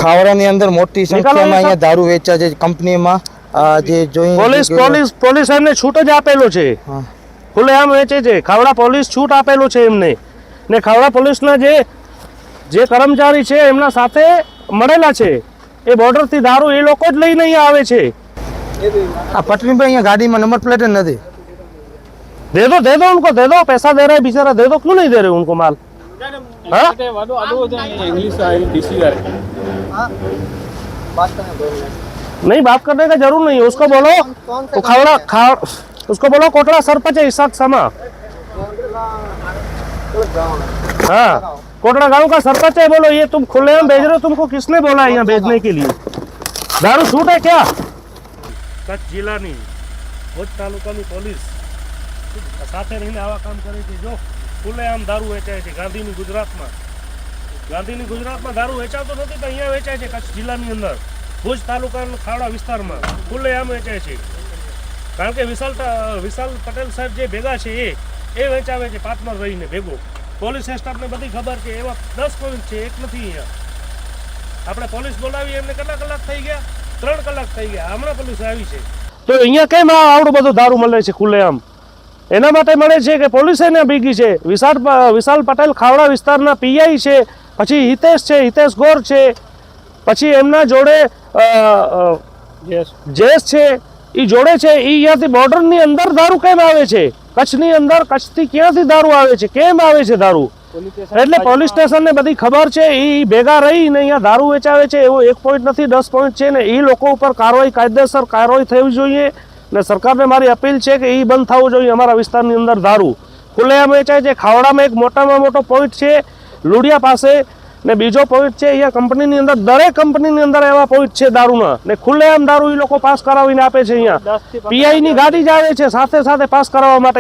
ખાવડાની અંદર મોટી સંખ્યામાં અહીંયા દારૂ વેચાય છે કંપનીમાં જે જોઈ પોલીસ એમને છૂટ જ આપેલો છે, ખુલ્લેઆમ વેચે છે. ખાવડા પોલીસ છૂટ આપેલો છે એમને, ને ખાવડા પોલીસના જે કર્મચારી છે એમના સાથે મળેલા છે. એ બોર્ડરથી દારૂ એ લોકો જ લઈને અહીંયા આવે છે. આ पटरी पे यहाँ गाड़ी में नंबर प्लेट नहीं दे दो उनको, दे दो, पैसा दे रहे हैं बेचारा, दे दो. क्यों नहीं दे रहे उनको माल? हाँ नहीं, बात करने का जरूर नहीं है. उसको बोलो उसको बोलो कोटड़ा सरपंच है इसाक समा. हाँ, कोटड़ा गांव का सरपंच है. बोलो ये तुम खुलेआम भेज रहे हो, तुमको किसने बोला यहाँ भेजने के लिए? दारू छूट है क्या? कच्छ जिल्लाની ભુજ તાલુકાની પોલીસ સાથે રહીને આવા કામ કરે છે. જો ખુલ્લેઆમ દારૂ વેચાય છે ગાંધીની ગુજરાતમાં દારૂ વેચાતો નથી તો અહીંયા વેચાય છે કચ્છ જિલ્લાની અંદર ભુજ તાલુકાના ખાવડા વિસ્તારમાં ખુલ્લેઆમ વેચાય છે. કારણ કે વિશાલ પટેલ સાહેબ જે ભેગા છે એ વેચાવે છે પાર્ટનર રહીને ભેગો. પોલીસ સ્ટાફને બધી ખબર છે. એવા 10 પોઈન્ટ છે, એક નથી. અહીંયા આપણે પોલીસ બોલાવી એમને કેટલા કલાક થઈ ગયા? 3 કલાક થઈ ગયા. હમણાં પોલીસ આવી છે. તો અહીંયા કેમ આવડું બધું દારૂ મળે છે ખુલ્લેઆમ? એના માટે મળે છે કે પોલીસ એને ભેગી છે. વિશાલ પટેલ ખાવડા વિસ્તારના પીઆઈ છે, પછી હિતેશ ગોર છે, પછી એમના જોડે જેસ છે, એ જોડે છે. એ અહીંયાથી બોર્ડરની અંદર દારૂ કેમ આવે છે? કચ્છની અંદર, કચ્છથી ક્યાંથી દારૂ આવે છે? કેમ આવે છે દારૂ? એટલે પોલીસ સ્ટેશનને બધી ખબર છે. એ ભેગા રહીને અહીંયા દારૂ વેચાવે છે. એવો 1 પોઈન્ટ નથી, 10 પોઈન્ટ છે. ને એ લોકો ઉપર કાયદેસર કાર્યવાહી થવી જોઈએ. ને સરકારને મારી અપીલ છે કે એ બંધ થવું જોઈએ. અમારા વિસ્તારની અંદર દારૂ ખુલ્લેઆમ વેચાય છે. ખાવડામાં એક મોટામાં મોટો પોઈન્ટ છે લુડિયા પાસે, ને બીજો પોઈન્ટ છે અહીંયા કંપનીની અંદર. દરેક કંપનીની અંદર એવા પોઈન્ટ છે દારૂના. ને ખુલ્લેઆમ દારૂ એ લોકો પાસ કરાવીને આપે છે. અહીંયા પીઆઈની ગાડી જ આવે છે સાથે પાસ કરાવવા માટે.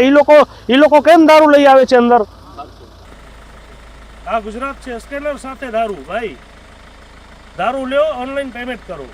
એ લોકો કેમ દારૂ લઈ આવે છે અંદર? આ ગુજરાત છે, સ્કેનર સાથે દારૂ. ભાઈ દારૂ લ્યો, ઓનલાઈન પેમેન્ટ કરો.